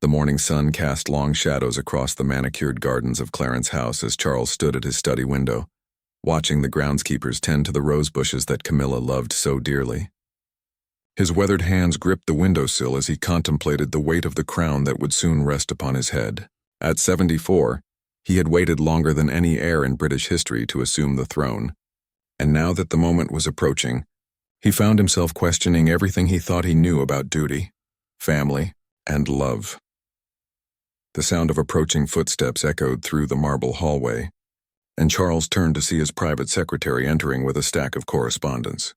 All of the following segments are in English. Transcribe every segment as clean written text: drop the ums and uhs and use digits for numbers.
The morning sun cast long shadows across the manicured gardens of Clarence House as Charles stood at his study window, watching the groundskeepers tend to the rose bushes that Camilla loved so dearly. His weathered hands gripped the windowsill as he contemplated the weight of the crown that would soon rest upon his head. At 74, he had waited longer than any heir in British history to assume the throne, and now that the moment was approaching, he found himself questioning everything he thought he knew about duty, family, and love. The sound of approaching footsteps echoed through the marble hallway, and Charles turned to see his private secretary entering with a stack of correspondence.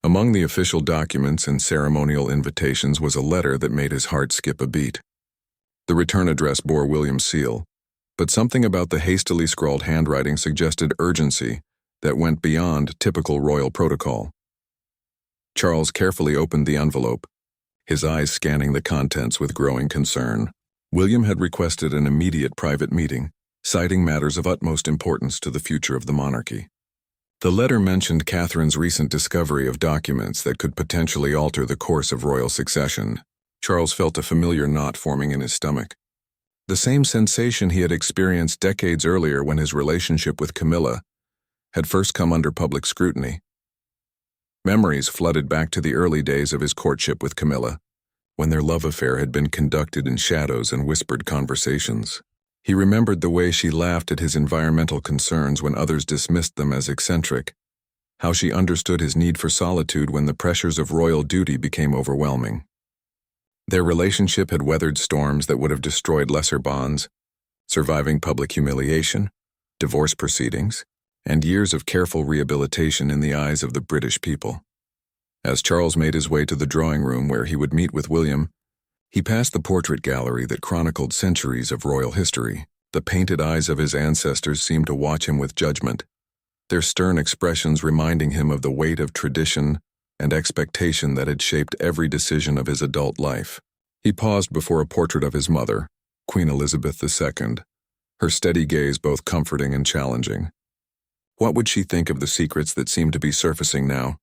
Among the official documents and ceremonial invitations was a letter that made his heart skip a beat. The return address bore William's seal, but something about the hastily scrawled handwriting suggested urgency that went beyond typical royal protocol. Charles carefully opened the envelope, his eyes scanning the contents with growing concern. William had requested an immediate private meeting, citing matters of utmost importance to the future of the monarchy. The letter mentioned Catherine's recent discovery of documents that could potentially alter the course of royal succession. Charles felt a familiar knot forming in his stomach. The same sensation he had experienced decades earlier when his relationship with Camilla had first come under public scrutiny. Memories flooded back to the early days of his courtship with Camilla, when their love affair had been conducted in shadows and whispered conversations. He remembered the way she laughed at his environmental concerns when others dismissed them as eccentric, how she understood his need for solitude when the pressures of royal duty became overwhelming. Their relationship had weathered storms that would have destroyed lesser bonds, surviving public humiliation, divorce proceedings, and years of careful rehabilitation in the eyes of the British people. As Charles made his way to the drawing room where he would meet with William, he passed the portrait gallery that chronicled centuries of royal history. The painted eyes of his ancestors seemed to watch him with judgment, their stern expressions reminding him of the weight of tradition and expectation that had shaped every decision of his adult life. He paused before a portrait of his mother, Queen Elizabeth II, her steady gaze both comforting and challenging. What would she think of the secrets that seemed to be surfacing now,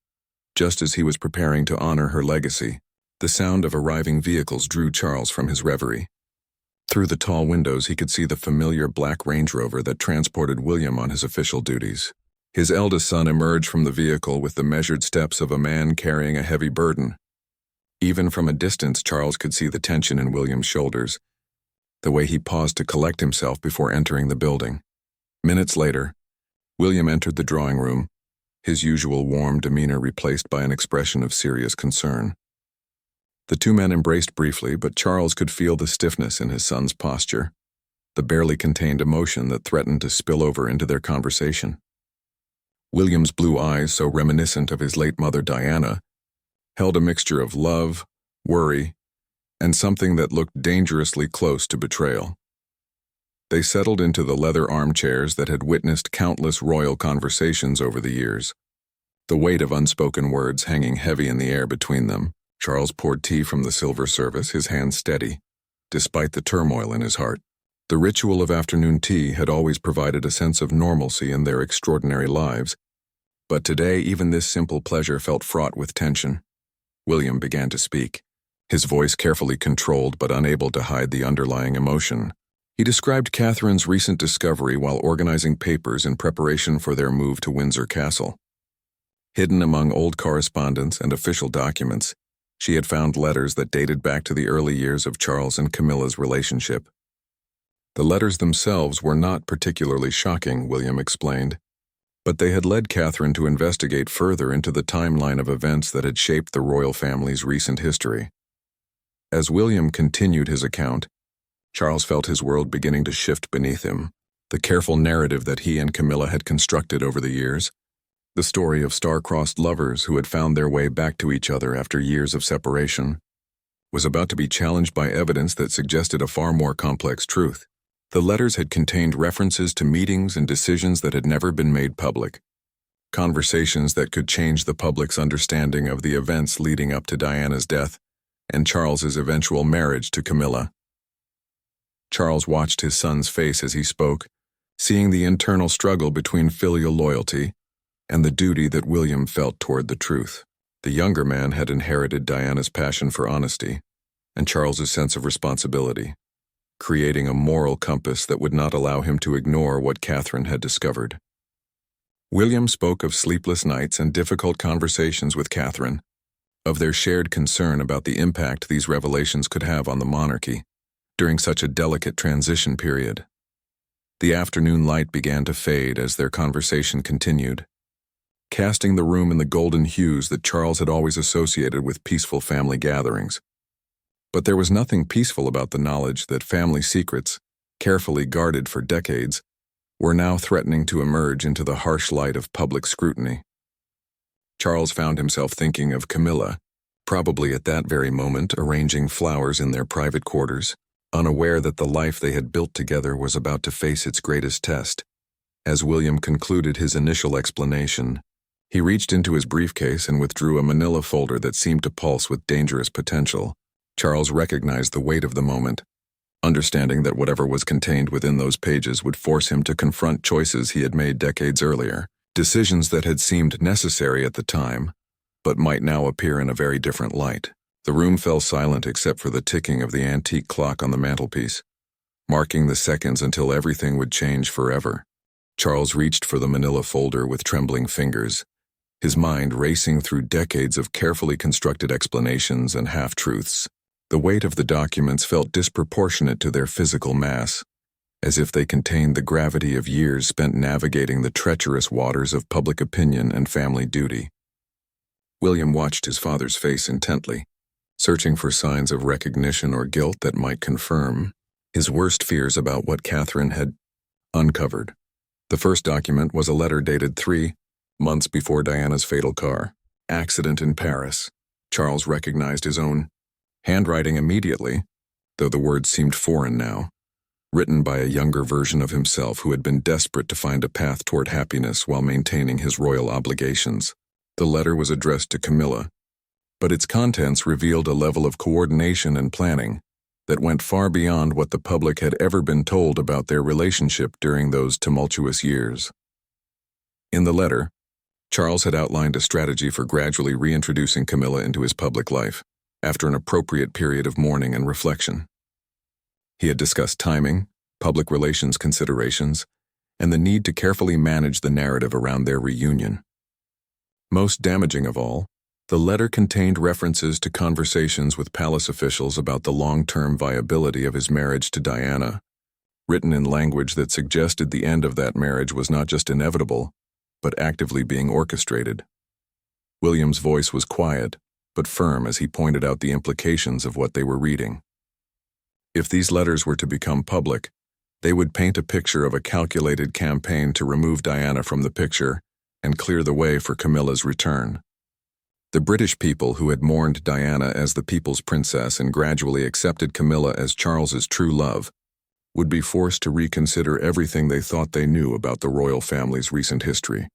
just as he was preparing to honor her legacy? The sound of arriving vehicles drew Charles from his reverie. Through the tall windows he could see the familiar black Range Rover that transported William on his official duties. His eldest son emerged from the vehicle with the measured steps of a man carrying a heavy burden. Even from a distance, Charles could see the tension in William's shoulders, the way he paused to collect himself before entering the building. Minutes later, William entered the drawing room, his usual warm demeanor replaced by an expression of serious concern. The two men embraced briefly, but Charles could feel the stiffness in his son's posture, the barely contained emotion that threatened to spill over into their conversation. William's blue eyes, so reminiscent of his late mother Diana, held a mixture of love, worry, and something that looked dangerously close to betrayal. They settled into the leather armchairs that had witnessed countless royal conversations over the years, the weight of unspoken words hanging heavy in the air between them. Charles poured tea from the silver service, his hands steady, despite the turmoil in his heart. The ritual of afternoon tea had always provided a sense of normalcy in their extraordinary lives, but today even this simple pleasure felt fraught with tension. William began to speak, his voice carefully controlled but unable to hide the underlying emotion. He described Catherine's recent discovery while organizing papers in preparation for their move to Windsor Castle. Hidden among old correspondence and official documents, she had found letters that dated back to the early years of Charles and Camilla's relationship. The letters themselves were not particularly shocking, William explained, but they had led Catherine to investigate further into the timeline of events that had shaped the royal family's recent history. As William continued his account, Charles felt his world beginning to shift beneath him. The careful narrative that he and Camilla had constructed over the years, the story of star-crossed lovers who had found their way back to each other after years of separation, was about to be challenged by evidence that suggested a far more complex truth. The letters had contained references to meetings and decisions that had never been made public, conversations that could change the public's understanding of the events leading up to Diana's death and Charles's eventual marriage to Camilla. Charles watched his son's face as he spoke, seeing the internal struggle between filial loyalty and the duty that William felt toward the truth. The younger man had inherited Diana's passion for honesty, and Charles's sense of responsibility, creating a moral compass that would not allow him to ignore what Catherine had discovered. William spoke of sleepless nights and difficult conversations with Catherine, of their shared concern about the impact these revelations could have on the monarchy during such a delicate transition period. The afternoon light began to fade as their conversation continued, casting the room in the golden hues that Charles had always associated with peaceful family gatherings. But there was nothing peaceful about the knowledge that family secrets, carefully guarded for decades, were now threatening to emerge into the harsh light of public scrutiny. Charles found himself thinking of Camilla, probably at that very moment arranging flowers in their private quarters, unaware that the life they had built together was about to face its greatest test. As William concluded his initial explanation, he reached into his briefcase and withdrew a manila folder that seemed to pulse with dangerous potential. Charles recognized the weight of the moment, understanding that whatever was contained within those pages would force him to confront choices he had made decades earlier, decisions that had seemed necessary at the time, but might now appear in a very different light. The room fell silent except for the ticking of the antique clock on the mantelpiece, marking the seconds until everything would change forever. Charles reached for the manila folder with trembling fingers, his mind racing through decades of carefully constructed explanations and half-truths. The weight of the documents felt disproportionate to their physical mass, as if they contained the gravity of years spent navigating the treacherous waters of public opinion and family duty. William watched his father's face intently, searching for signs of recognition or guilt that might confirm his worst fears about what Catherine had uncovered. The first document was a letter dated 3 months before Diana's fatal car accident in Paris. Charles recognized his own handwriting immediately, though the words seemed foreign now, written by a younger version of himself who had been desperate to find a path toward happiness while maintaining his royal obligations. The letter was addressed to Camilla, but its contents revealed a level of coordination and planning that went far beyond what the public had ever been told about their relationship during those tumultuous years. In the letter, Charles had outlined a strategy for gradually reintroducing Camilla into his public life, after an appropriate period of mourning and reflection. He had discussed timing, public relations considerations, and the need to carefully manage the narrative around their reunion. Most damaging of all, the letter contained references to conversations with palace officials about the long-term viability of his marriage to Diana, written in language that suggested the end of that marriage was not just inevitable, but actively being orchestrated. William's voice was quiet, but firm as he pointed out the implications of what they were reading. If these letters were to become public, they would paint a picture of a calculated campaign to remove Diana from the picture and clear the way for Camilla's return. The British people who had mourned Diana as the people's princess and gradually accepted Camilla as Charles's true love would be forced to reconsider everything they thought they knew about the royal family's recent history.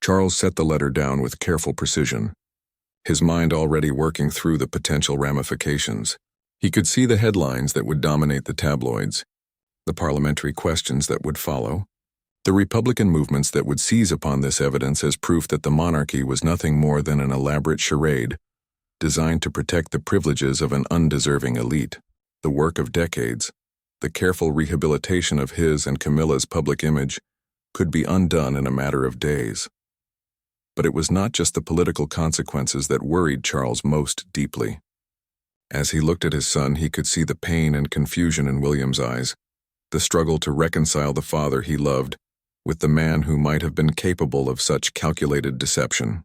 Charles set the letter down with careful precision, his mind already working through the potential ramifications. He could see the headlines that would dominate the tabloids, the parliamentary questions that would follow, the Republican movements that would seize upon this evidence as proof that the monarchy was nothing more than an elaborate charade designed to protect the privileges of an undeserving elite. The work of decades, the careful rehabilitation of his and Camilla's public image, could be undone in a matter of days. But it was not just the political consequences that worried Charles most deeply. As he looked at his son, he could see the pain and confusion in William's eyes, the struggle to reconcile the father he loved with the man who might have been capable of such calculated deception.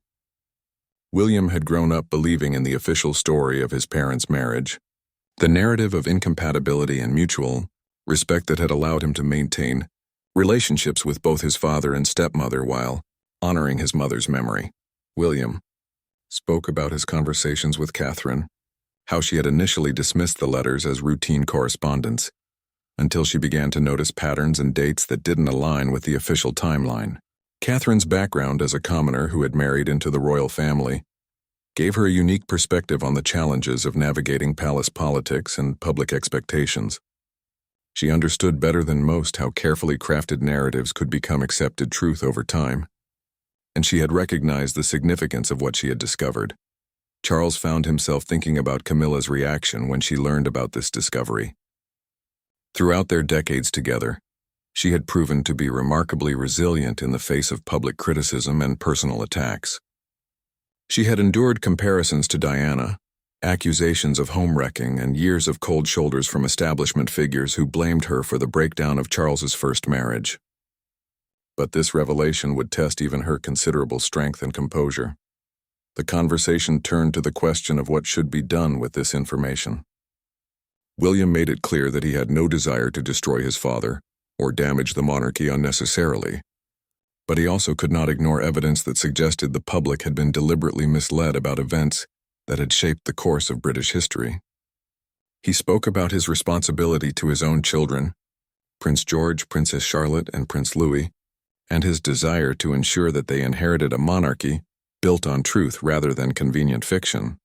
William had grown up believing in the official story of his parents' marriage, the narrative of incompatibility and mutual respect that had allowed him to maintain relationships with both his father and stepmother while honoring his mother's memory. William spoke about his conversations with Catherine, how she had initially dismissed the letters as routine correspondence, until she began to notice patterns and dates that didn't align with the official timeline. Catherine's background as a commoner who had married into the royal family gave her a unique perspective on the challenges of navigating palace politics and public expectations. She understood better than most how carefully crafted narratives could become accepted truth over time, and she had recognized the significance of what she had discovered. Charles found himself thinking about Camilla's reaction when she learned about this discovery. Throughout their decades together, she had proven to be remarkably resilient in the face of public criticism and personal attacks. She had endured comparisons to Diana, accusations of home-wrecking, and years of cold shoulders from establishment figures who blamed her for the breakdown of Charles's first marriage. But this revelation would test even her considerable strength and composure. The conversation turned to the question of what should be done with this information. William made it clear that he had no desire to destroy his father or damage the monarchy unnecessarily, but he also could not ignore evidence that suggested the public had been deliberately misled about events that had shaped the course of British history. He spoke about his responsibility to his own children, Prince George, Princess Charlotte, and Prince Louis, and his desire to ensure that they inherited a monarchy built on truth rather than convenient fiction.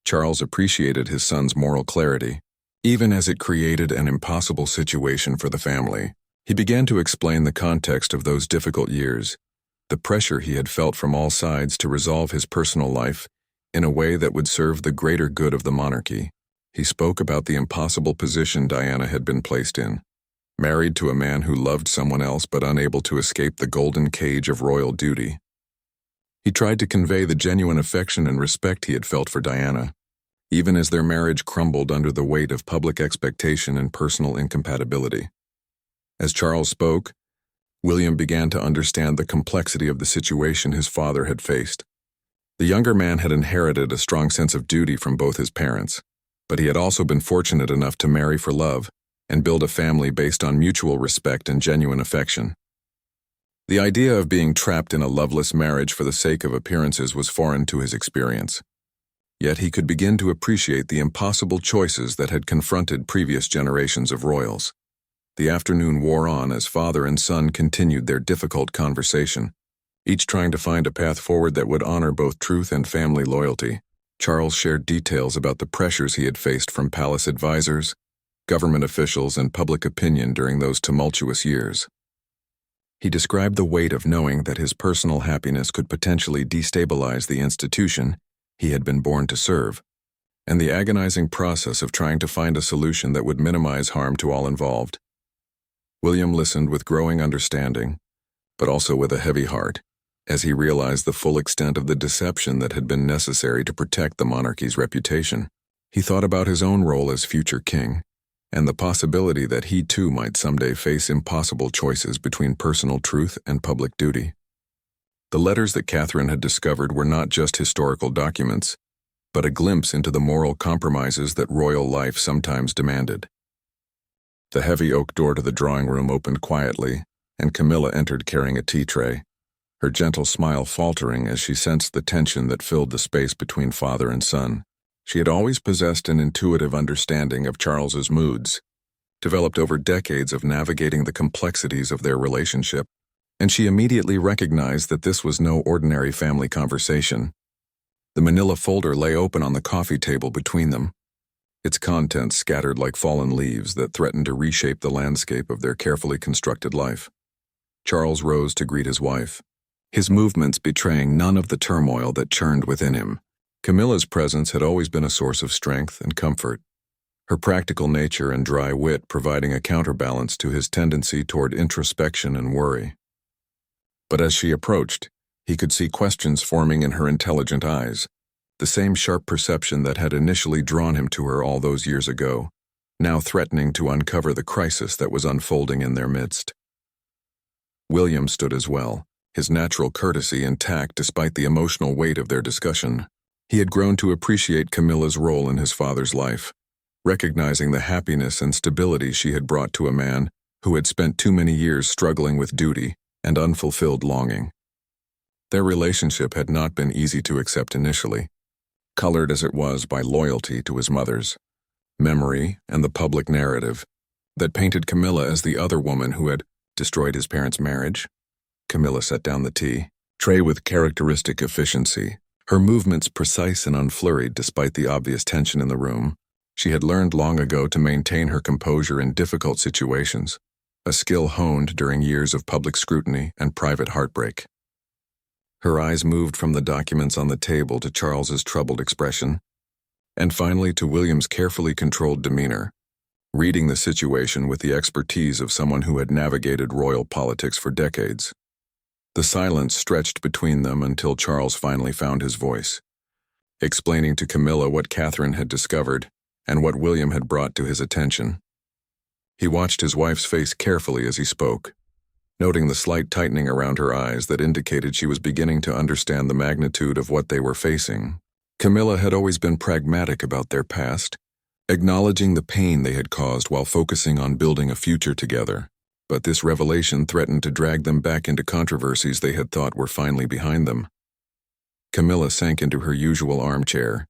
Charles appreciated his son's moral clarity, even as it created an impossible situation for the family. He began to explain the context of those difficult years, the pressure he had felt from all sides to resolve his personal life in a way that would serve the greater good of the monarchy. He spoke about the impossible position Diana had been placed in, married to a man who loved someone else but unable to escape the golden cage of royal duty. He tried to convey the genuine affection and respect he had felt for Diana, even as their marriage crumbled under the weight of public expectation and personal incompatibility. As Charles spoke, William began to understand the complexity of the situation his father had faced. The younger man had inherited a strong sense of duty from both his parents, but he had also been fortunate enough to marry for love and build a family based on mutual respect and genuine affection. The idea of being trapped in a loveless marriage for the sake of appearances was foreign to his experience. Yet he could begin to appreciate the impossible choices that had confronted previous generations of royals. The afternoon wore on as father and son continued their difficult conversation, each trying to find a path forward that would honor both truth and family loyalty. Charles shared details about the pressures he had faced from palace advisors, government officials, and public opinion during those tumultuous years. He described the weight of knowing that his personal happiness could potentially destabilize the institution he had been born to serve, and the agonizing process of trying to find a solution that would minimize harm to all involved. William listened with growing understanding, but also with a heavy heart, as he realized the full extent of the deception that had been necessary to protect the monarchy's reputation. He thought about his own role as future king, and the possibility that he too might someday face impossible choices between personal truth and public duty. The letters that Catherine had discovered were not just historical documents, but a glimpse into the moral compromises that royal life sometimes demanded. The heavy oak door to the drawing room opened quietly, and Camilla entered carrying a tea tray, her gentle smile faltering as she sensed the tension that filled the space between father and son. She had always possessed an intuitive understanding of Charles's moods, developed over decades of navigating the complexities of their relationship, and she immediately recognized that this was no ordinary family conversation. The manila folder lay open on the coffee table between them, its contents scattered like fallen leaves that threatened to reshape the landscape of their carefully constructed life. Charles rose to greet his wife, his movements betraying none of the turmoil that churned within him. Camilla's presence had always been a source of strength and comfort, her practical nature and dry wit providing a counterbalance to his tendency toward introspection and worry. But as she approached, he could see questions forming in her intelligent eyes, the same sharp perception that had initially drawn him to her all those years ago, now threatening to uncover the crisis that was unfolding in their midst. William stood as well, his natural courtesy intact despite the emotional weight of their discussion. He had grown to appreciate Camilla's role in his father's life, recognizing the happiness and stability she had brought to a man who had spent too many years struggling with duty and unfulfilled longing. Their relationship had not been easy to accept initially, colored as it was by loyalty to his mother's, memory, and the public narrative that painted Camilla as the other woman who had destroyed his parents' marriage. Camilla set down the tea tray with characteristic efficiency, her movements precise and unflurried despite the obvious tension in the room. She had learned long ago to maintain her composure in difficult situations, a skill honed during years of public scrutiny and private heartbreak. Her eyes moved from the documents on the table to Charles's troubled expression, and finally to William's carefully controlled demeanor, reading the situation with the expertise of someone who had navigated royal politics for decades. The silence stretched between them until Charles finally found his voice, explaining to Camilla what Catherine had discovered and what William had brought to his attention. He watched his wife's face carefully as he spoke, noting the slight tightening around her eyes that indicated she was beginning to understand the magnitude of what they were facing. Camilla had always been pragmatic about their past, acknowledging the pain they had caused while focusing on building a future together. But this revelation threatened to drag them back into controversies they had thought were finally behind them. Camilla sank into her usual armchair,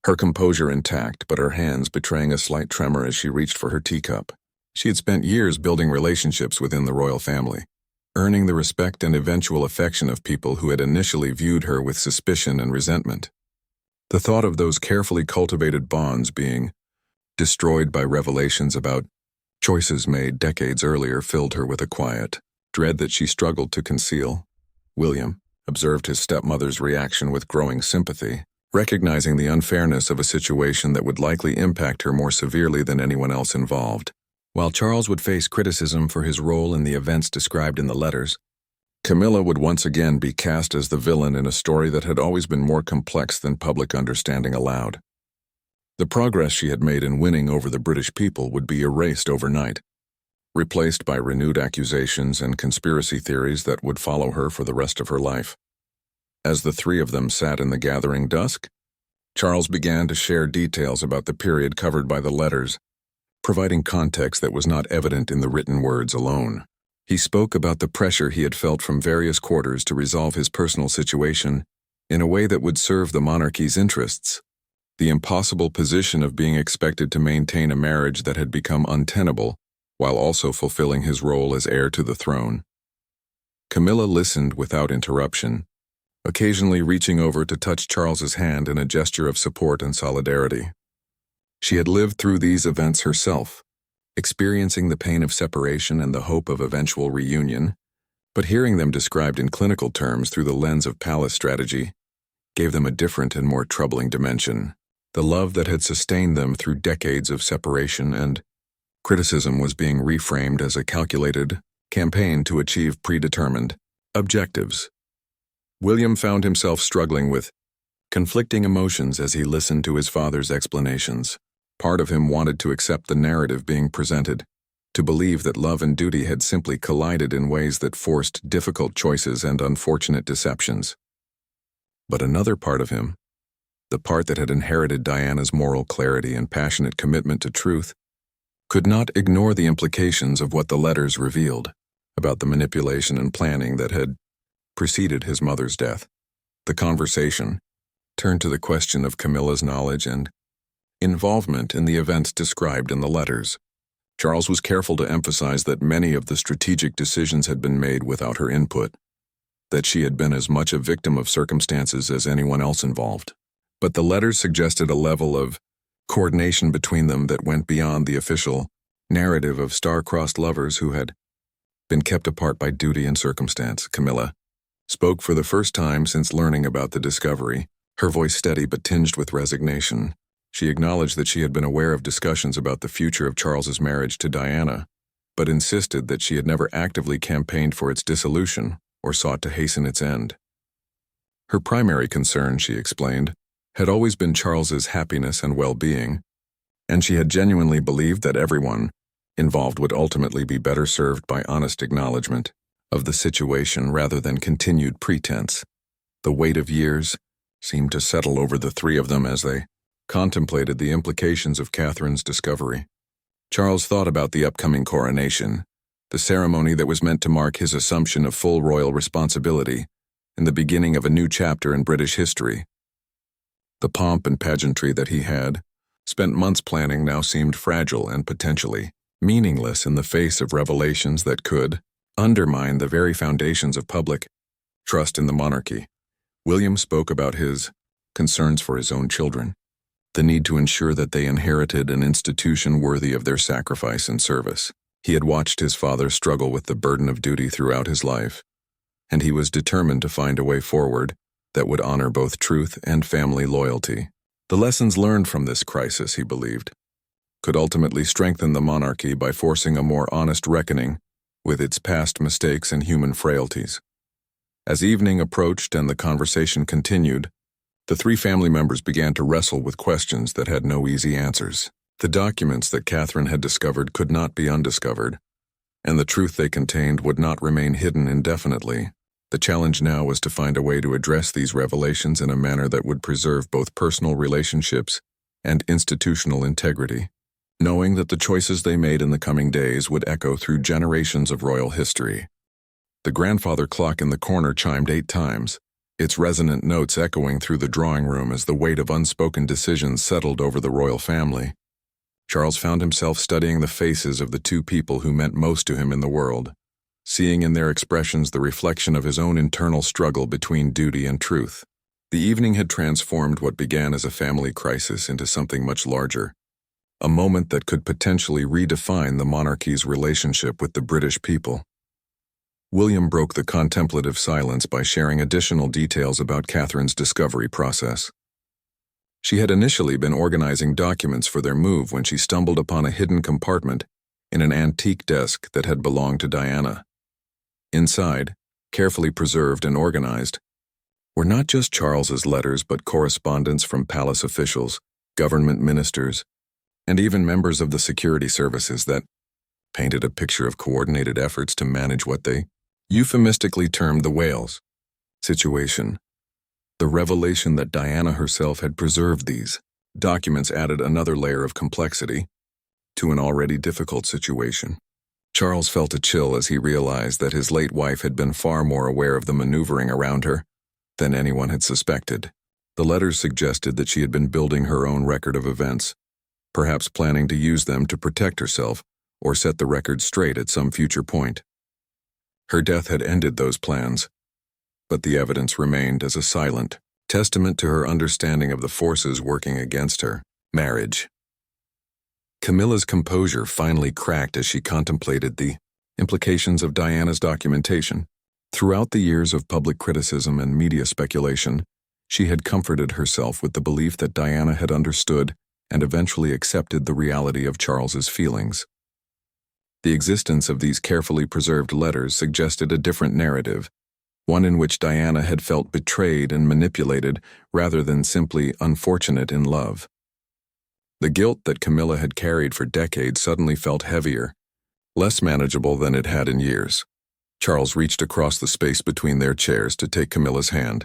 her composure intact but her hands betraying a slight tremor as she reached for her teacup. She had spent years building relationships within the royal family, earning the respect and eventual affection of people who had initially viewed her with suspicion and resentment. The thought of those carefully cultivated bonds being destroyed by revelations about choices made decades earlier filled her with a quiet dread that she struggled to conceal. William observed his stepmother's reaction with growing sympathy, recognizing the unfairness of a situation that would likely impact her more severely than anyone else involved. While Charles would face criticism for his role in the events described in the letters, Camilla would once again be cast as the villain in a story that had always been more complex than public understanding allowed. The progress she had made in winning over the British people would be erased overnight, replaced by renewed accusations and conspiracy theories that would follow her for the rest of her life. As the three of them sat in the gathering dusk, Charles began to share details about the period covered by the letters, providing context that was not evident in the written words alone. He spoke about the pressure he had felt from various quarters to resolve his personal situation in a way that would serve the monarchy's interests, the impossible position of being expected to maintain a marriage that had become untenable while also fulfilling his role as heir to the throne. Camilla listened without interruption, occasionally reaching over to touch Charles's hand in a gesture of support and solidarity. She had lived through these events herself, experiencing the pain of separation and the hope of eventual reunion, but hearing them described in clinical terms through the lens of palace strategy gave them a different and more troubling dimension. The love that had sustained them through decades of separation and criticism was being reframed as a calculated campaign to achieve predetermined objectives. William found himself struggling with conflicting emotions as he listened to his father's explanations. Part of him wanted to accept the narrative being presented, to believe that love and duty had simply collided in ways that forced difficult choices and unfortunate deceptions. But another part of him, the part that had inherited Diana's moral clarity and passionate commitment to truth, could not ignore the implications of what the letters revealed about the manipulation and planning that had preceded his mother's death. The conversation turned to the question of Camilla's knowledge and involvement in the events described in the letters. Charles was careful to emphasize that many of the strategic decisions had been made without her input, that she had been as much a victim of circumstances as anyone else involved. But the letters suggested a level of coordination between them that went beyond the official narrative of star-crossed lovers who had been kept apart by duty and circumstance. Camilla spoke for the first time since learning about the discovery, her voice steady but tinged with resignation. She acknowledged that she had been aware of discussions about the future of Charles's marriage to Diana, but insisted that she had never actively campaigned for its dissolution or sought to hasten its end. Her primary concern, she explained, had always been Charles's happiness and well-being, and she had genuinely believed that everyone involved would ultimately be better served by honest acknowledgement of the situation rather than continued pretense. The weight of years seemed to settle over the three of them as they contemplated the implications of Catherine's discovery. Charles thought about the upcoming coronation, the ceremony that was meant to mark his assumption of full royal responsibility and the beginning of a new chapter in British history. The pomp and pageantry that he had spent months planning now seemed fragile and potentially meaningless in the face of revelations that could undermine the very foundations of public trust in the monarchy. William spoke about his concerns for his own children, the need to ensure that they inherited an institution worthy of their sacrifice and service. He had watched his father struggle with the burden of duty throughout his life, and he was determined to find a way forward that would honor both truth and family loyalty. The lessons learned from this crisis, he believed, could ultimately strengthen the monarchy by forcing a more honest reckoning with its past mistakes and human frailties. As evening approached and the conversation continued, the three family members began to wrestle with questions that had no easy answers. The documents that Catherine had discovered could not be undiscovered, and the truth they contained would not remain hidden indefinitely. The challenge now was to find a way to address these revelations in a manner that would preserve both personal relationships and institutional integrity, knowing that the choices they made in the coming days would echo through generations of royal history. The grandfather clock in the corner chimed 8 times, its resonant notes echoing through the drawing room as the weight of unspoken decisions settled over the royal family. Charles found himself studying the faces of the two people who meant most to him in the world, seeing in their expressions the reflection of his own internal struggle between duty and truth. The evening had transformed what began as a family crisis into something much larger, a moment that could potentially redefine the monarchy's relationship with the British people. William broke the contemplative silence by sharing additional details about Catherine's discovery process. She had initially been organizing documents for their move when she stumbled upon a hidden compartment in an antique desk that had belonged to Diana. Inside, carefully preserved and organized, were not just Charles's letters but correspondence from palace officials, government ministers, and even members of the security services that painted a picture of coordinated efforts to manage what they euphemistically termed the Wales situation. The revelation that Diana herself had preserved these documents added another layer of complexity to an already difficult situation. Charles felt a chill as he realized that his late wife had been far more aware of the maneuvering around her than anyone had suspected. The letters suggested that she had been building her own record of events, perhaps planning to use them to protect herself or set the record straight at some future point. Her death had ended those plans, but the evidence remained as a silent testament to her understanding of the forces working against her. Marriage. Camilla's composure finally cracked as she contemplated the implications of Diana's documentation. Throughout the years of public criticism and media speculation, she had comforted herself with the belief that Diana had understood and eventually accepted the reality of Charles's feelings. The existence of these carefully preserved letters suggested a different narrative, one in which Diana had felt betrayed and manipulated rather than simply unfortunate in love. The guilt that Camilla had carried for decades suddenly felt heavier, less manageable than it had in years. Charles reached across the space between their chairs to take Camilla's hand,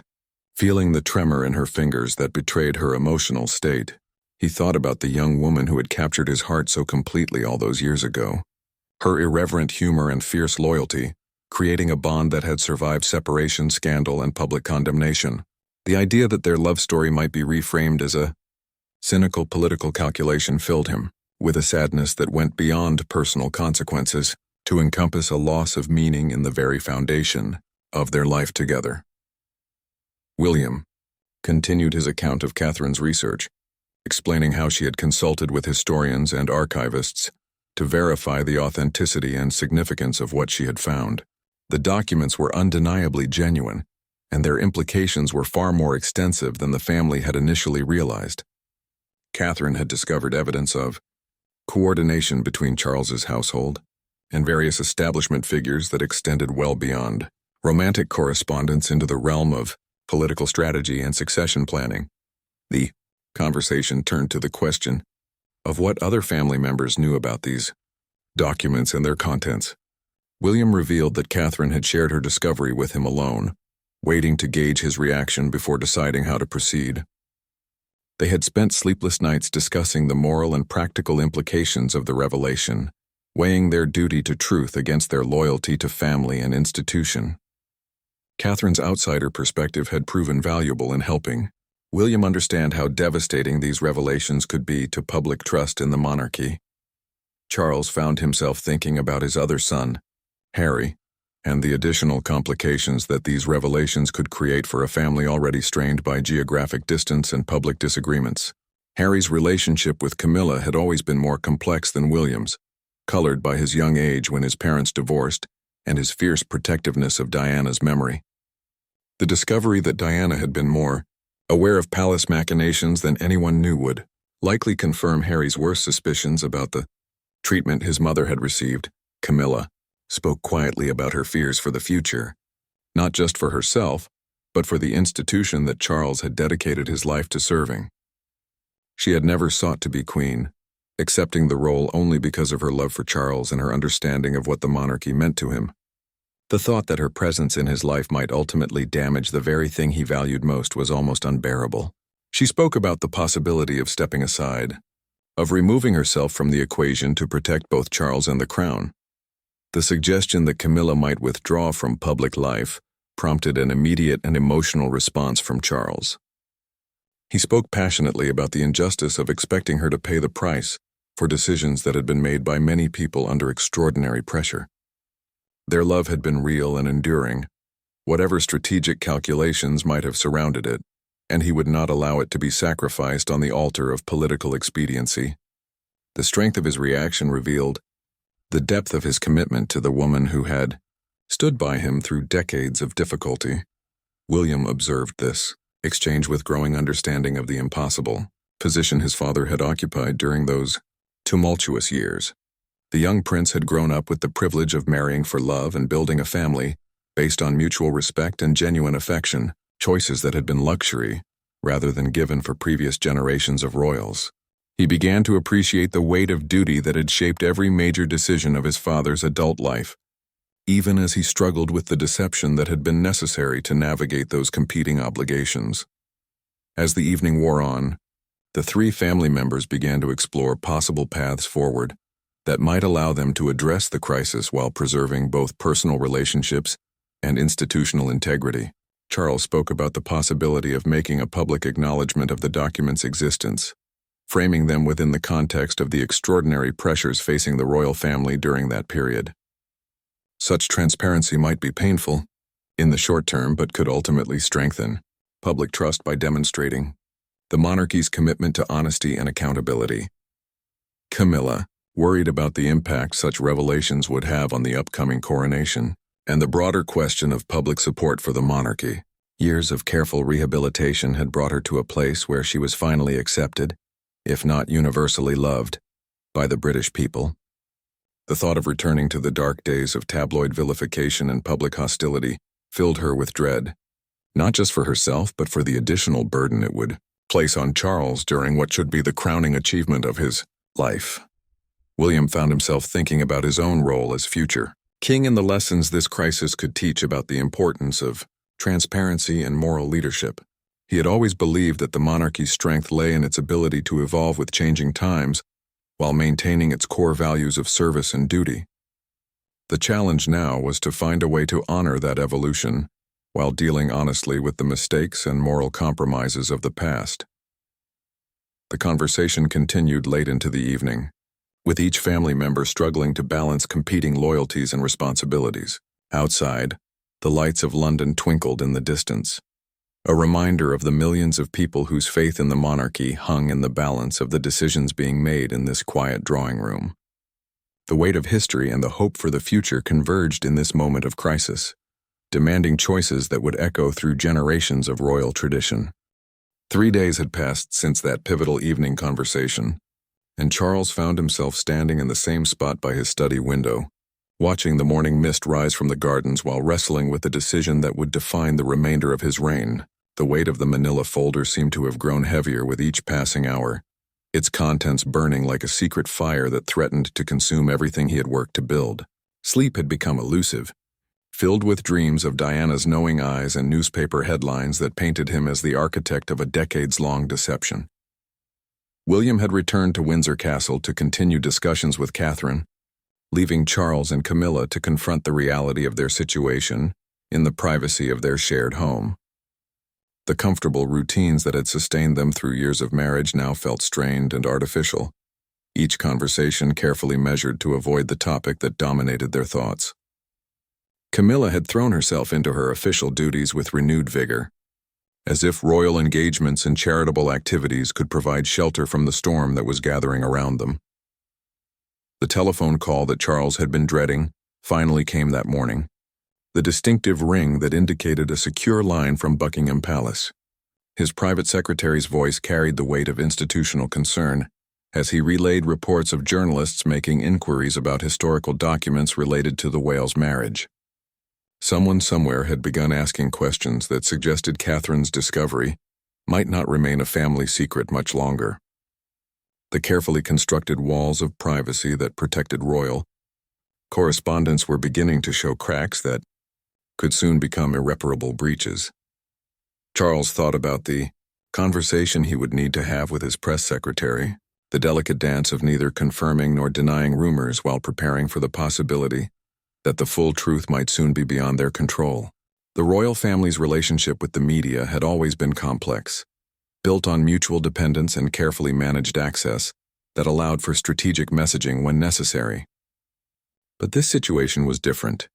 feeling the tremor in her fingers that betrayed her emotional state. He thought about the young woman who had captured his heart so completely all those years ago. Her irreverent humor and fierce loyalty, creating a bond that had survived separation, scandal, and public condemnation. The idea that their love story might be reframed as a cynical political calculation filled him with a sadness that went beyond personal consequences to encompass a loss of meaning in the very foundation of their life together. William continued his account of Catherine's research, explaining how she had consulted with historians and archivists to verify the authenticity and significance of what she had found. The documents were undeniably genuine, and their implications were far more extensive than the family had initially realized. Catherine had discovered evidence of coordination between Charles's household and various establishment figures that extended well beyond romantic correspondence into the realm of political strategy and succession planning. The conversation turned to the question of what other family members knew about these documents and their contents. William revealed that Catherine had shared her discovery with him alone, waiting to gauge his reaction before deciding how to proceed. They had spent sleepless nights discussing the moral and practical implications of the revelation, weighing their duty to truth against their loyalty to family and institution. Catherine's outsider perspective had proven valuable in helping William understand how devastating these revelations could be to public trust in the monarchy. Charles found himself thinking about his other son, Harry, and the additional complications that these revelations could create for a family already strained by geographic distance and public disagreements. Harry's relationship with Camilla had always been more complex than William's, colored by his young age when his parents divorced and his fierce protectiveness of Diana's memory. The discovery that Diana had been more aware of palace machinations than anyone knew would likely confirm Harry's worst suspicions about the treatment his mother had received. Camilla spoke quietly about her fears for the future, not just for herself, but for the institution that Charles had dedicated his life to serving. She had never sought to be queen, accepting the role only because of her love for Charles and her understanding of what the monarchy meant to him. The thought that her presence in his life might ultimately damage the very thing he valued most was almost unbearable. She spoke about the possibility of stepping aside, of removing herself from the equation to protect both Charles and the crown. The suggestion that Camilla might withdraw from public life prompted an immediate and emotional response from Charles. He spoke passionately about the injustice of expecting her to pay the price for decisions that had been made by many people under extraordinary pressure. Their love had been real and enduring, whatever strategic calculations might have surrounded it, and he would not allow it to be sacrificed on the altar of political expediency. The strength of his reaction revealed the depth of his commitment to the woman who had stood by him through decades of difficulty. William observed this exchange with growing understanding of the impossible position his father had occupied during those tumultuous years. The young prince had grown up with the privilege of marrying for love and building a family based on mutual respect and genuine affection, choices that had been luxury rather than given for previous generations of royals. He began to appreciate the weight of duty that had shaped every major decision of his father's adult life, even as he struggled with the deception that had been necessary to navigate those competing obligations. As the evening wore on, the three family members began to explore possible paths forward that might allow them to address the crisis while preserving both personal relationships and institutional integrity. Charles spoke about the possibility of making a public acknowledgement of the document's existence, framing them within the context of the extraordinary pressures facing the royal family during that period. Such transparency might be painful in the short term, but could ultimately strengthen public trust by demonstrating the monarchy's commitment to honesty and accountability. Camilla, worried about the impact such revelations would have on the upcoming coronation, and the broader question of public support for the monarchy. Years of careful rehabilitation had brought her to a place where she was finally accepted, if not universally loved, by the British people. The thought of returning to the dark days of tabloid vilification and public hostility filled her with dread, not just for herself but for the additional burden it would place on Charles during what should be the crowning achievement of his life. William found himself thinking about his own role as future king and the lessons this crisis could teach about the importance of transparency and moral leadership. He had always believed that the monarchy's strength lay in its ability to evolve with changing times while maintaining its core values of service and duty. The challenge now was to find a way to honor that evolution while dealing honestly with the mistakes and moral compromises of the past. The conversation continued late into the evening, with each family member struggling to balance competing loyalties and responsibilities. Outside, the lights of London twinkled in the distance, a reminder of the millions of people whose faith in the monarchy hung in the balance of the decisions being made in this quiet drawing room. The weight of history and the hope for the future converged in this moment of crisis, demanding choices that would echo through generations of royal tradition. 3 days had passed since that pivotal evening conversation, and Charles found himself standing in the same spot by his study window, watching the morning mist rise from the gardens while wrestling with the decision that would define the remainder of his reign. The weight of the manila folder seemed to have grown heavier with each passing hour, its contents burning like a secret fire that threatened to consume everything he had worked to build. Sleep had become elusive, filled with dreams of Diana's knowing eyes and newspaper headlines that painted him as the architect of a decades-long deception. William had returned to Windsor Castle to continue discussions with Catherine, leaving Charles and Camilla to confront the reality of their situation in the privacy of their shared home. The comfortable routines that had sustained them through years of marriage now felt strained and artificial, each conversation carefully measured to avoid the topic that dominated their thoughts. Camilla had thrown herself into her official duties with renewed vigor, as if royal engagements and charitable activities could provide shelter from the storm that was gathering around them. The telephone call that Charles had been dreading Finally came that morning, the distinctive ring that indicated a secure line from Buckingham Palace. His private secretary's voice carried the weight of institutional concern as he relayed reports of journalists making inquiries about historical documents related to the Wales marriage. Someone somewhere had begun asking questions that suggested Catherine's discovery might not remain a family secret much longer. The carefully constructed walls of privacy that protected royal correspondence were beginning to show cracks that could soon become irreparable breaches. Charles thought about the conversation he would need to have with his press secretary, the delicate dance of neither confirming nor denying rumors while preparing for the possibility that the full truth might soon be beyond their control. The royal family's relationship with the media had always been complex, built on mutual dependence and carefully managed access that allowed for strategic messaging when necessary. But this situation was different,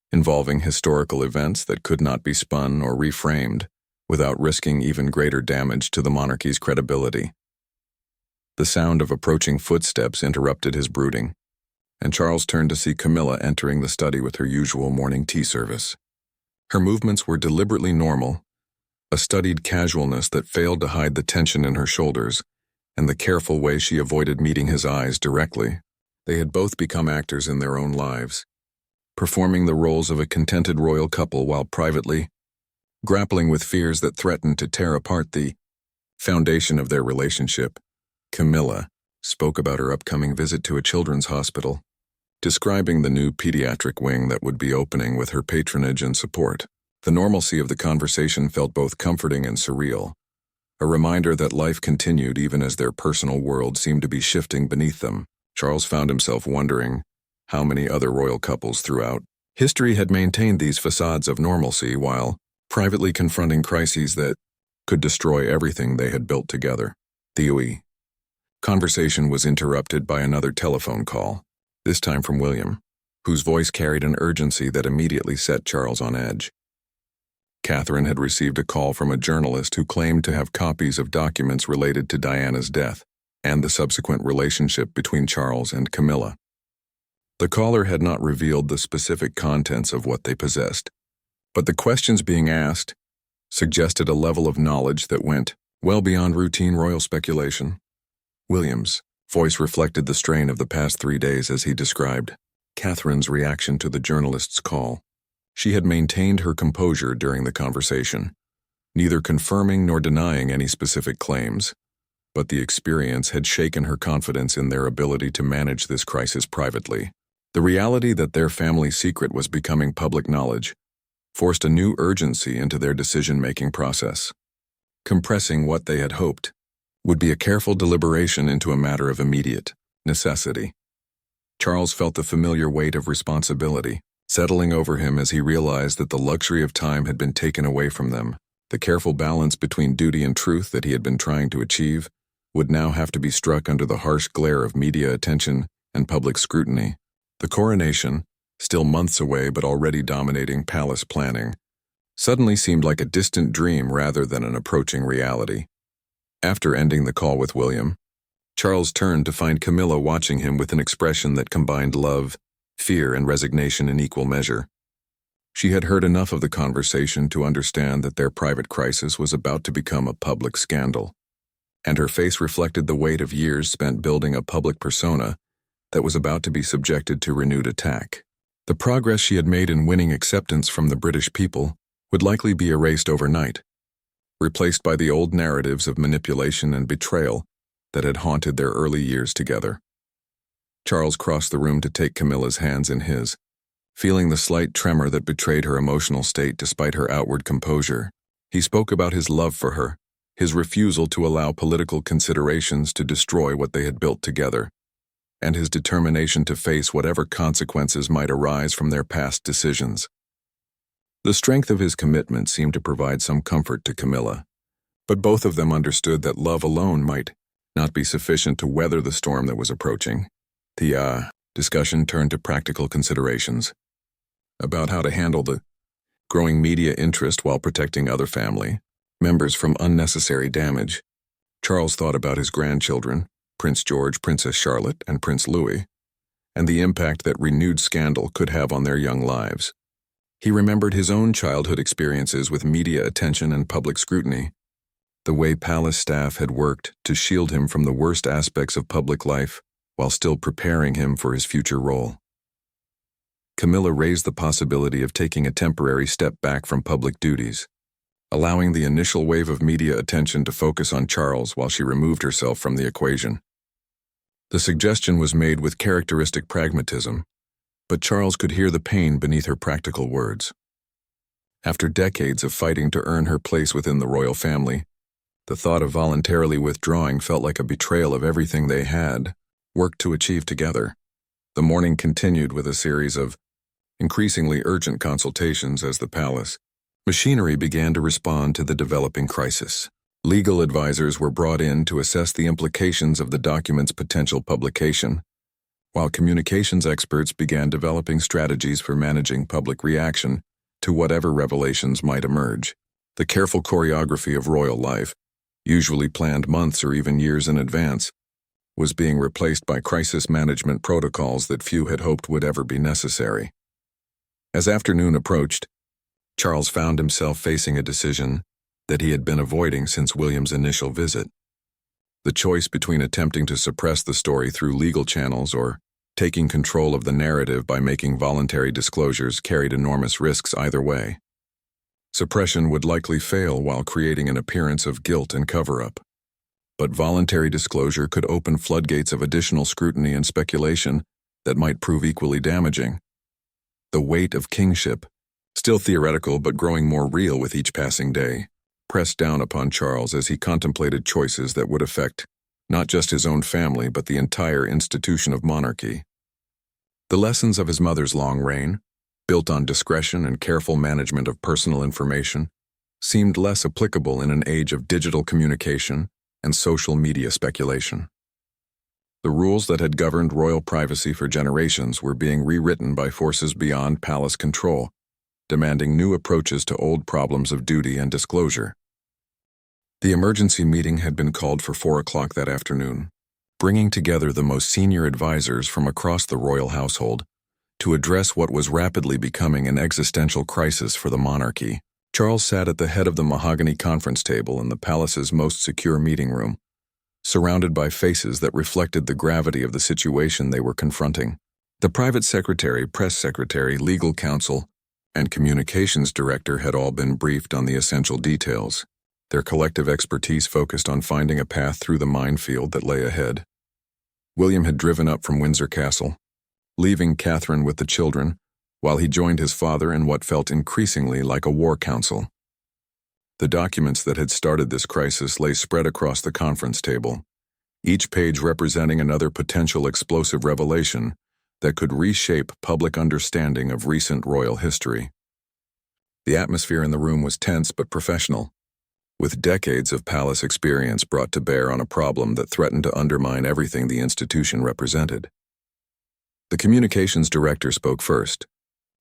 involving historical events that could not be spun or reframed without risking even greater damage to the monarchy's credibility. The sound of approaching footsteps interrupted his brooding, and Charles turned to see Camilla entering the study with her usual morning tea service. Her movements were deliberately normal, a studied casualness that failed to hide the tension in her shoulders and the careful way she avoided meeting his eyes directly. They had both become actors in their own lives, performing the roles of a contented royal couple while privately grappling with fears that threatened to tear apart the foundation of their relationship. Camilla spoke about her upcoming visit to a children's hospital, describing the new pediatric wing that would be opening with her patronage and support. The normalcy of the conversation felt both comforting and surreal, a reminder that life continued even as their personal world seemed to be shifting beneath them. Charles found himself wondering how many other royal couples throughout history had maintained these facades of normalcy while privately confronting crises that could destroy everything they had built together. The conversation was interrupted by another telephone call, this time from William, whose voice carried an urgency that immediately set Charles on edge. Catherine had received a call from a journalist who claimed to have copies of documents related to Diana's death and the subsequent relationship between Charles and Camilla. The caller had not revealed the specific contents of what they possessed, but the questions being asked suggested a level of knowledge that went well beyond routine royal speculation. William's voice reflected the strain of the past 3 days as he described Catherine's reaction to the journalist's call. She had maintained her composure during the conversation, neither confirming nor denying any specific claims, but the experience had shaken her confidence in their ability to manage this crisis privately. The reality that their family secret was becoming public knowledge forced a new urgency into their decision-making process. Compressing what they had hoped would be a careful deliberation into a matter of immediate necessity. Charles felt the familiar weight of responsibility settling over him as he realized that the luxury of time had been taken away from them. The careful balance between duty and truth that he had been trying to achieve would now have to be struck under the harsh glare of media attention and public scrutiny. The coronation, still months away but already dominating palace planning, suddenly seemed like a distant dream rather than an approaching reality. After ending the call with William, Charles turned to find Camilla watching him with an expression that combined love, fear, and resignation in equal measure. She had heard enough of the conversation to understand that their private crisis was about to become a public scandal, and her face reflected the weight of years spent building a public persona that was about to be subjected to renewed attack. The progress she had made in winning acceptance from the British people would likely be erased overnight, replaced by the old narratives of manipulation and betrayal that had haunted their early years together. Charles crossed the room to take Camilla's hands in his, feeling the slight tremor that betrayed her emotional state despite her outward composure. He spoke about his love for her, his refusal to allow political considerations to destroy what they had built together, and his determination to face whatever consequences might arise from their past decisions. The strength of his commitment seemed to provide some comfort to Camilla, but both of them understood that love alone might not be sufficient to weather the storm that was approaching. The discussion turned to practical considerations about how to handle the growing media interest while protecting other family members from unnecessary damage. Charles thought about his grandchildren, Prince George, Princess Charlotte, and Prince Louis, and the impact that renewed scandal could have on their young lives. He remembered his own childhood experiences with media attention and public scrutiny, the way palace staff had worked to shield him from the worst aspects of public life while still preparing him for his future role. Camilla raised the possibility of taking a temporary step back from public duties, allowing the initial wave of media attention to focus on Charles while she removed herself from the equation. The suggestion was made with characteristic pragmatism, but Charles could hear the pain beneath her practical words. After decades of fighting to earn her place within the royal family, the thought of voluntarily withdrawing felt like a betrayal of everything they had worked to achieve together. The morning continued with a series of increasingly urgent consultations as the palace machinery began to respond to the developing crisis. Legal advisors were brought in to assess the implications of the document's potential publication, while communications experts began developing strategies for managing public reaction to whatever revelations might emerge. The careful choreography of royal life, usually planned months or even years in advance, was being replaced by crisis management protocols that few had hoped would ever be necessary. As afternoon approached, Charles found himself facing a decision that he had been avoiding since William's initial visit. The choice between attempting to suppress the story through legal channels or taking control of the narrative by making voluntary disclosures carried enormous risks either way. Suppression would likely fail while creating an appearance of guilt and cover-up, but voluntary disclosure could open floodgates of additional scrutiny and speculation that might prove equally damaging. The weight of kingship, still theoretical but growing more real with each passing day, pressed down upon Charles as he contemplated choices that would affect not just his own family but the entire institution of monarchy. The lessons of his mother's long reign, built on discretion and careful management of personal information, seemed less applicable in an age of digital communication and social media speculation. The rules that had governed royal privacy for generations were being rewritten by forces beyond palace control, demanding new approaches to old problems of duty and disclosure. The emergency meeting had been called for 4 o'clock that afternoon, bringing together the most senior advisors from across the royal household to address what was rapidly becoming an existential crisis for the monarchy. Charles sat at the head of the mahogany conference table in the palace's most secure meeting room, surrounded by faces that reflected the gravity of the situation they were confronting. The private secretary, press secretary, legal counsel, and communications director had all been briefed on the essential details. Their collective expertise focused on finding a path through the minefield that lay ahead. William had driven up from Windsor Castle, leaving Catherine with the children, while he joined his father in what felt increasingly like a war council. The documents that had started this crisis lay spread across the conference table, each page representing another potential explosive revelation that could reshape public understanding of recent royal history. The atmosphere in the room was tense but professional, with decades of palace experience brought to bear on a problem that threatened to undermine everything the institution represented. The communications director spoke first,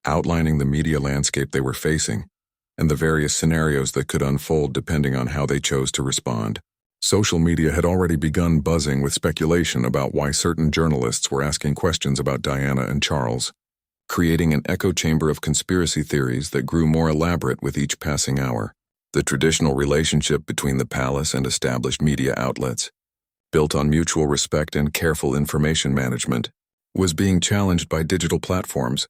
outlining the media landscape they were facing and the various scenarios that could unfold depending on how they chose to respond. Social media had already begun buzzing with speculation about why certain journalists were asking questions about Diana and Charles, creating an echo chamber of conspiracy theories that grew more elaborate with each passing hour. The traditional relationship between the palace and established media outlets, built on mutual respect and careful information management, was being challenged by digital platforms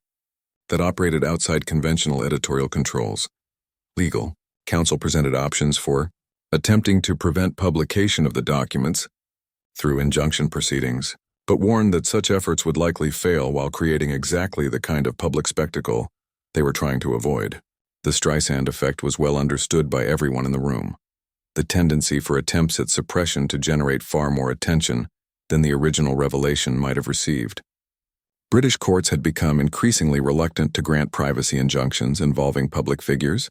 that operated outside conventional editorial controls. Legal counsel presented options for attempting to prevent publication of the documents through injunction proceedings, but warned that such efforts would likely fail while creating exactly the kind of public spectacle they were trying to avoid. The Streisand effect was well understood by everyone in the room, the tendency for attempts at suppression to generate far more attention than the original revelation might have received. British courts had become increasingly reluctant to grant privacy injunctions involving public figures,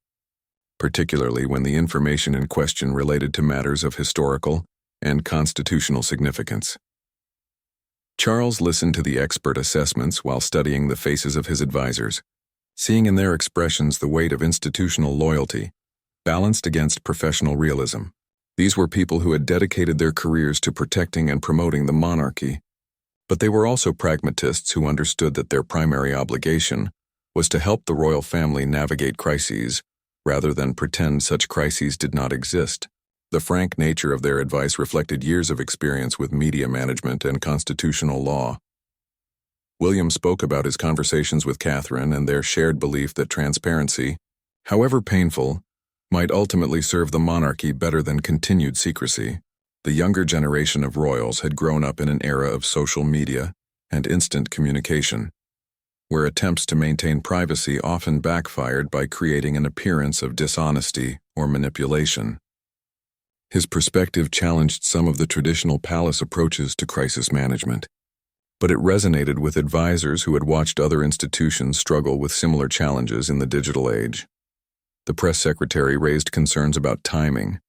particularly when the information in question related to matters of historical and constitutional significance. Charles listened to the expert assessments while studying the faces of his advisors, seeing in their expressions the weight of institutional loyalty, balanced against professional realism. These were people who had dedicated their careers to protecting and promoting the monarchy, But they were also pragmatists who understood that their primary obligation was to help the royal family navigate crises rather than pretend such crises did not exist. The frank nature of their advice reflected years of experience with media management and constitutional law. William spoke about his conversations with Catherine and their shared belief that transparency, however painful, might ultimately serve the monarchy better than continued secrecy. The younger generation of royals had grown up in an era of social media and instant communication, where attempts to maintain privacy often backfired by creating an appearance of dishonesty or manipulation. His perspective challenged some of the traditional palace approaches to crisis management, but it resonated with advisors who had watched other institutions struggle with similar challenges in the digital age. The press secretary raised concerns about timing,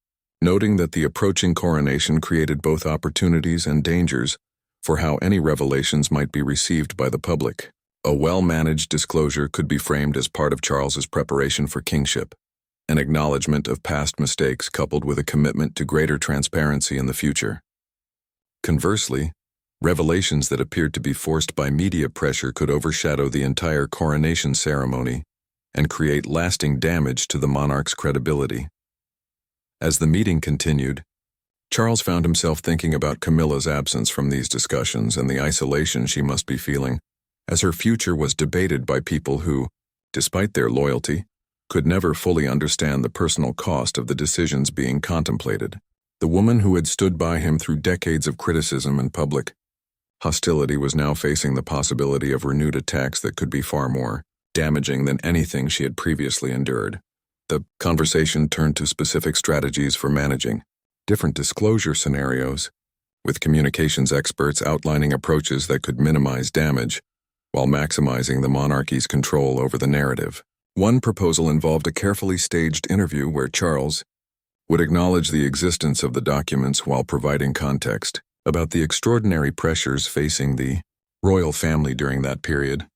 noting that the approaching coronation created both opportunities and dangers for how any revelations might be received by the public. A well-managed disclosure could be framed as part of Charles's preparation for kingship, an acknowledgement of past mistakes coupled with a commitment to greater transparency in the future. Conversely, revelations that appeared to be forced by media pressure could overshadow the entire coronation ceremony and create lasting damage to the monarch's credibility. As the meeting continued, Charles found himself thinking about Camilla's absence from these discussions and the isolation she must be feeling, as her future was debated by people who, despite their loyalty, could never fully understand the personal cost of the decisions being contemplated. The woman who had stood by him through decades of criticism and public hostility was now facing the possibility of renewed attacks that could be far more damaging than anything she had previously endured. The conversation turned to specific strategies for managing different disclosure scenarios, with communications experts outlining approaches that could minimize damage while maximizing the monarchy's control over the narrative. One proposal involved a carefully staged interview where Charles would acknowledge the existence of the documents while providing context about the extraordinary pressures facing the royal family during that period.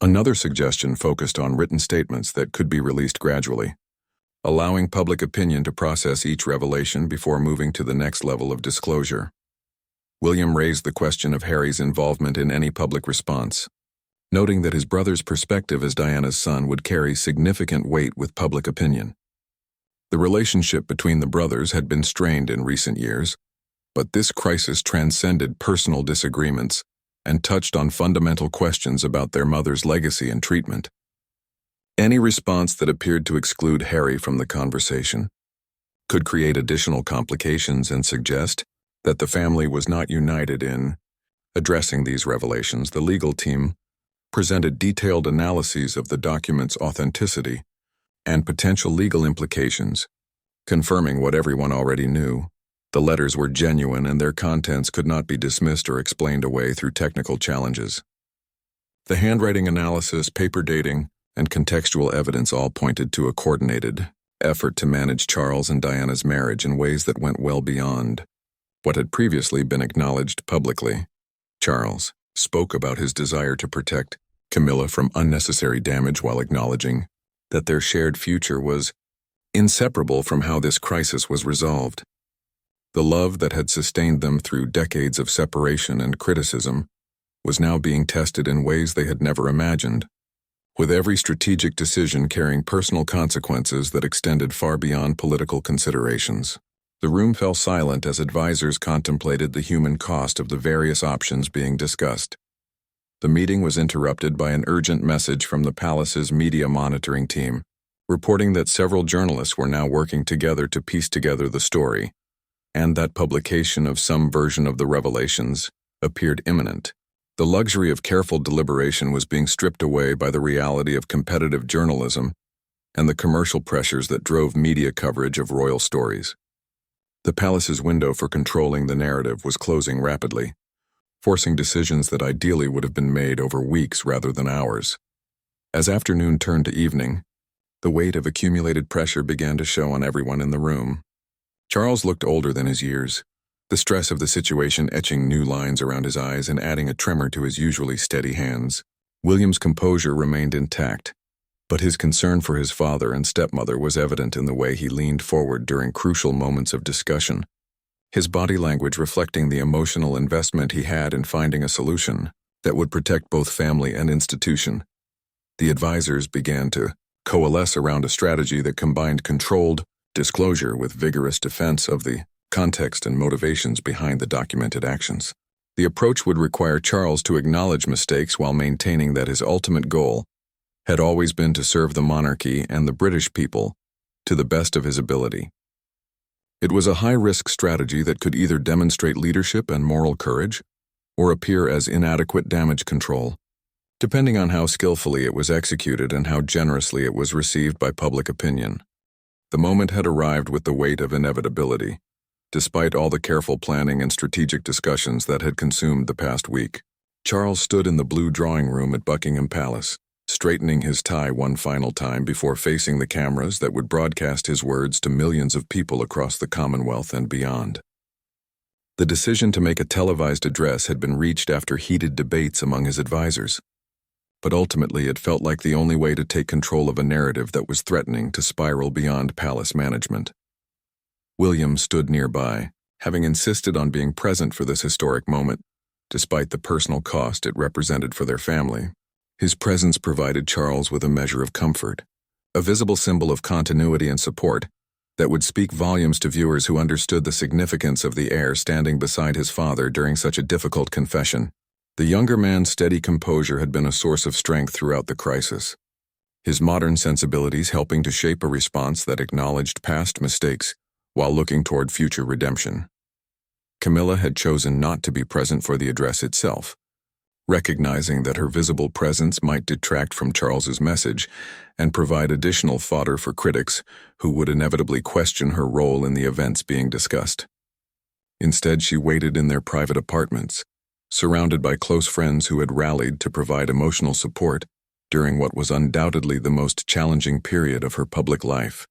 Another suggestion focused on written statements that could be released gradually, allowing public opinion to process each revelation before moving to the next level of disclosure. William raised the question of Harry's involvement in any public response, noting that his brother's perspective as Diana's son would carry significant weight with public opinion. The relationship between the brothers had been strained in recent years, but this crisis transcended personal disagreements and touched on fundamental questions about their mother's legacy and treatment. Any response that appeared to exclude Harry from the conversation could create additional complications and suggest that the family was not united in addressing these revelations. The legal team presented detailed analyses of the document's authenticity and potential legal implications, confirming what everyone already knew. The letters were genuine and their contents could not be dismissed or explained away through technical challenges. The handwriting analysis, paper dating, and contextual evidence all pointed to a coordinated effort to manage Charles and Diana's marriage in ways that went well beyond what had previously been acknowledged publicly. Charles spoke about his desire to protect Camilla from unnecessary damage while acknowledging that their shared future was inseparable from how this crisis was resolved. The love that had sustained them through decades of separation and criticism was now being tested in ways they had never imagined, with every strategic decision carrying personal consequences that extended far beyond political considerations. The room fell silent as advisors contemplated the human cost of the various options being discussed. The meeting was interrupted by an urgent message from the palace's media monitoring team, reporting that several journalists were now working together to piece together the story, and that publication of some version of the revelations appeared imminent. The luxury of careful deliberation was being stripped away by the reality of competitive journalism and the commercial pressures that drove media coverage of royal stories. The palace's window for controlling the narrative was closing rapidly, forcing decisions that ideally would have been made over weeks rather than hours. As afternoon turned to evening, the weight of accumulated pressure began to show on everyone in the room. Charles looked older than his years, the stress of the situation etching new lines around his eyes and adding a tremor to his usually steady hands. William's composure remained intact, but his concern for his father and stepmother was evident in the way he leaned forward during crucial moments of discussion. his body language reflecting the emotional investment he had in finding a solution that would protect both family and institution. The advisors began to coalesce around a strategy that combined controlled disclosure with vigorous defense of the context and motivations behind the documented actions. The approach would require Charles to acknowledge mistakes while maintaining that his ultimate goal had always been to serve the monarchy and the British people to the best of his ability. It was a high-risk strategy that could either demonstrate leadership and moral courage or appear as inadequate damage control, depending on how skillfully it was executed and how generously it was received by public opinion. The moment had arrived with the weight of inevitability, despite all the careful planning and strategic discussions that had consumed the past week. Charles stood in the blue drawing room at Buckingham Palace, straightening his tie one final time before facing the cameras that would broadcast his words to millions of people across the Commonwealth and beyond. The decision to make a televised address had been reached after heated debates among his advisors, but ultimately it felt like the only way to take control of a narrative that was threatening to spiral beyond palace management. William stood nearby, having insisted on being present for this historic moment, despite the personal cost it represented for their family. His presence provided Charles with a measure of comfort, a visible symbol of continuity and support that would speak volumes to viewers who understood the significance of the heir standing beside his father during such a difficult confession. The younger man's steady composure had been a source of strength throughout the crisis, his modern sensibilities helping to shape a response that acknowledged past mistakes while looking toward future redemption. Camilla had chosen not to be present for the address itself, recognizing that her visible presence might detract from Charles's message and provide additional fodder for critics who would inevitably question her role in the events being discussed. Instead, she waited in their private apartments, surrounded by close friends who had rallied to provide emotional support during what was undoubtedly the most challenging period of her public life.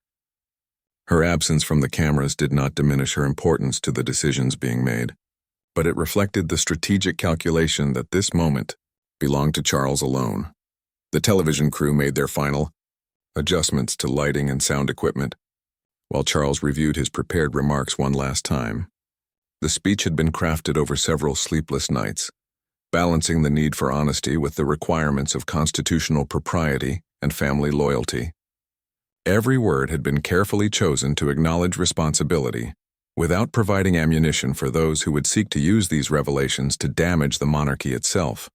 Her absence from the cameras did not diminish her importance to the decisions being made, but it reflected the strategic calculation that this moment belonged to Charles alone. The television crew made their final adjustments to lighting and sound equipment, while Charles reviewed his prepared remarks one last time. The speech had been crafted over several sleepless nights, balancing the need for honesty with the requirements of constitutional propriety and family loyalty. Every word had been carefully chosen to acknowledge responsibility, without providing ammunition for those who would seek to use these revelations to damage the monarchy itself.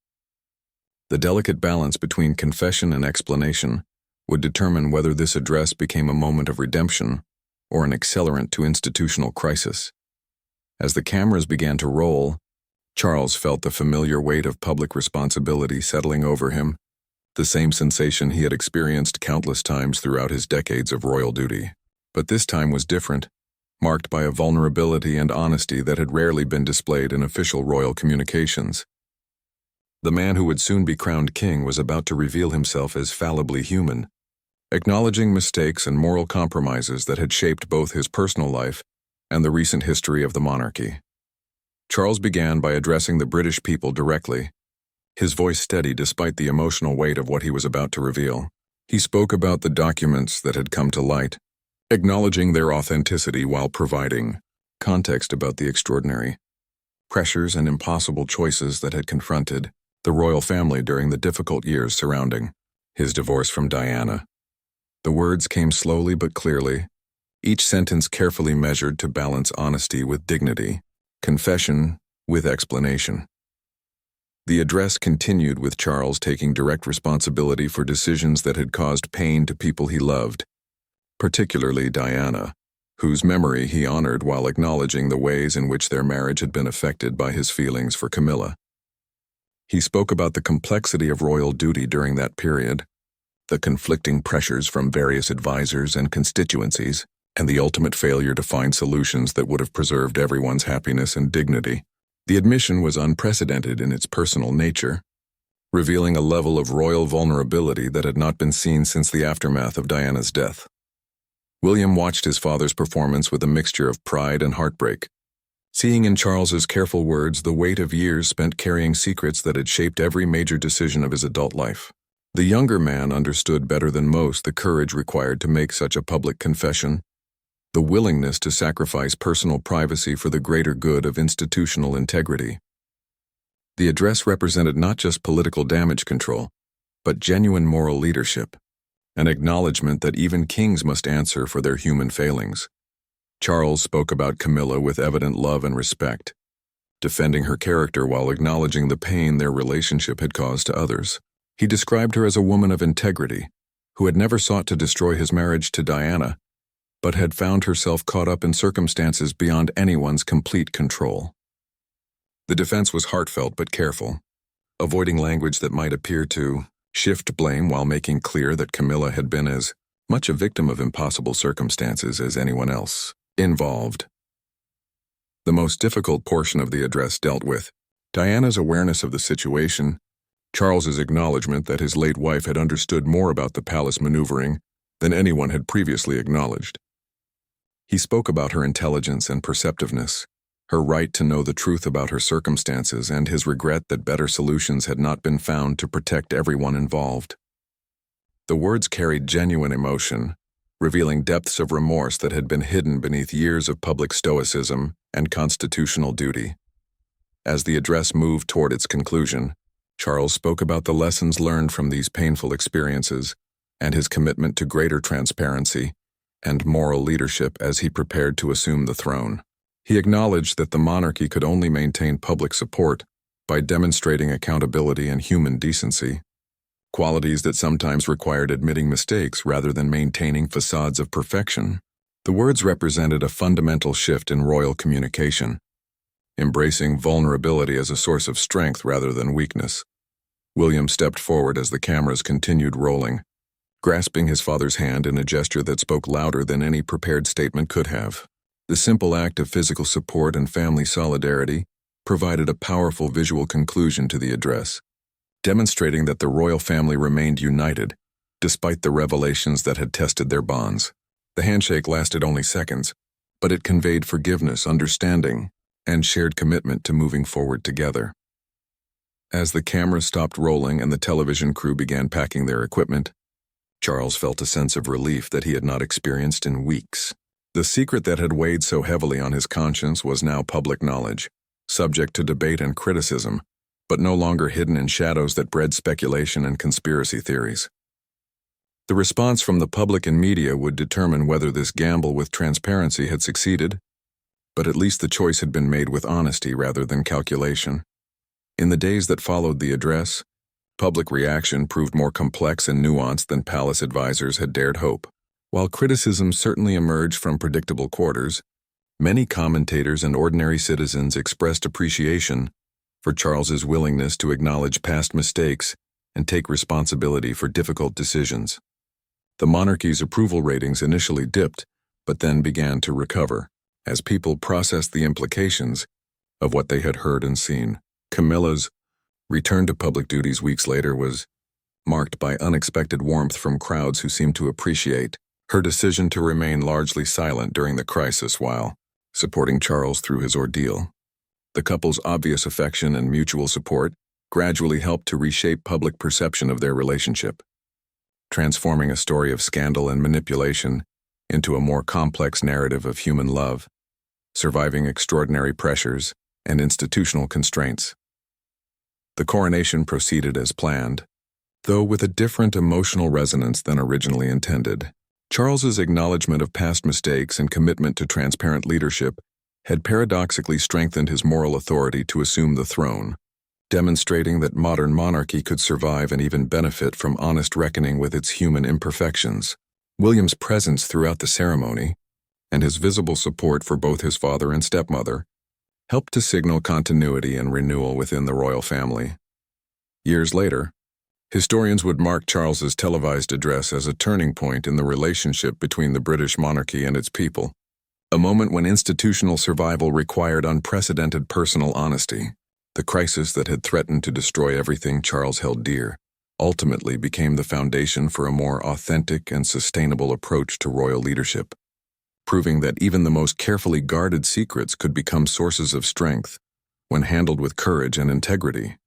The delicate balance between confession and explanation would determine whether this address became a moment of redemption or an accelerant to institutional crisis. As the cameras began to roll, Charles felt the familiar weight of public responsibility settling over him, the same sensation he had experienced countless times throughout his decades of royal duty. But this time was different, marked by a vulnerability and honesty that had rarely been displayed in official royal communications. The man who would soon be crowned king was about to reveal himself as fallibly human, acknowledging mistakes and moral compromises that had shaped both his personal life and the recent history of the monarchy. Charles began by addressing the British people directly, his voice steady despite the emotional weight of what he was about to reveal. He spoke about the documents that had come to light, acknowledging their authenticity while providing context about the extraordinary pressures and impossible choices that had confronted the royal family during the difficult years surrounding his divorce from Diana. The words came slowly but clearly, each sentence carefully measured to balance honesty with dignity, confession with explanation. The address continued with Charles taking direct responsibility for decisions that had caused pain to people he loved, particularly Diana, whose memory he honored while acknowledging the ways in which their marriage had been affected by his feelings for Camilla. He spoke about the complexity of royal duty during that period, the conflicting pressures from various advisors and constituencies, and the ultimate failure to find solutions that would have preserved everyone's happiness and dignity. The admission was unprecedented in its personal nature, revealing a level of royal vulnerability that had not been seen since the aftermath of Diana's death. William watched his father's performance with a mixture of pride and heartbreak, seeing in Charles's careful words the weight of years spent carrying secrets that had shaped every major decision of his adult life. The younger man understood better than most the courage required to make such a public confession, the willingness to sacrifice personal privacy for the greater good of institutional integrity. The address represented not just political damage control, but genuine moral leadership, an acknowledgement that even kings must answer for their human failings. Charles spoke about Camilla with evident love and respect, defending her character while acknowledging the pain their relationship had caused to others. He described her as a woman of integrity, who had never sought to destroy his marriage to Diana, but had found herself caught up in circumstances beyond anyone's complete control. The defense was heartfelt but careful, avoiding language that might appear to shift blame while making clear that Camilla had been as much a victim of impossible circumstances as anyone else involved. The most difficult portion of the address dealt with Diana's awareness of the situation, Charles's acknowledgement that his late wife had understood more about the palace maneuvering than anyone had previously acknowledged. He spoke about her intelligence and perceptiveness, her right to know the truth about her circumstances, and his regret that better solutions had not been found to protect everyone involved. The words carried genuine emotion, revealing depths of remorse that had been hidden beneath years of public stoicism and constitutional duty. As the address moved toward its conclusion, Charles spoke about the lessons learned from these painful experiences and his commitment to greater transparency and moral leadership as he prepared to assume the throne. He acknowledged that the monarchy could only maintain public support by demonstrating accountability and human decency, qualities that sometimes required admitting mistakes rather than maintaining facades of perfection. The words represented a fundamental shift in royal communication, embracing vulnerability as a source of strength rather than weakness. William stepped forward as the cameras continued rolling, grasping his father's hand in a gesture that spoke louder than any prepared statement could have. The simple act of physical support and family solidarity provided a powerful visual conclusion to the address, demonstrating that the royal family remained united, despite the revelations that had tested their bonds. The handshake lasted only seconds, but it conveyed forgiveness, understanding, and shared commitment to moving forward together. As the cameras stopped rolling and the television crew began packing their equipment, Charles felt a sense of relief that he had not experienced in weeks. The secret that had weighed so heavily on his conscience was now public knowledge, subject to debate and criticism, but no longer hidden in shadows that bred speculation and conspiracy theories. The response from the public and media would determine whether this gamble with transparency had succeeded, but at least the choice had been made with honesty rather than calculation. In the days that followed the address, public reaction proved more complex and nuanced than palace advisors had dared hope. While criticism certainly emerged from predictable quarters, many commentators and ordinary citizens expressed appreciation for Charles's willingness to acknowledge past mistakes and take responsibility for difficult decisions. The monarchy's approval ratings initially dipped, but then began to recover, as people processed the implications of what they had heard and seen. Camilla's return to public duties weeks later was marked by unexpected warmth from crowds who seemed to appreciate her decision to remain largely silent during the crisis while supporting Charles through his ordeal. The couple's obvious affection and mutual support gradually helped to reshape public perception of their relationship, transforming a story of scandal and manipulation into a more complex narrative of human love, surviving extraordinary pressures and institutional constraints. The coronation proceeded as planned, though with a different emotional resonance than originally intended. Charles's acknowledgement of past mistakes and commitment to transparent leadership had paradoxically strengthened his moral authority to assume the throne, demonstrating that modern monarchy could survive and even benefit from honest reckoning with its human imperfections. William's presence throughout the ceremony, and his visible support for both his father and stepmother, helped to signal continuity and renewal within the royal family. Years later, historians would mark Charles's televised address as a turning point in the relationship between the British monarchy and its people, a moment when institutional survival required unprecedented personal honesty. The crisis that had threatened to destroy everything Charles held dear ultimately became the foundation for a more authentic and sustainable approach to royal leadership, proving that even the most carefully guarded secrets could become sources of strength when handled with courage and integrity.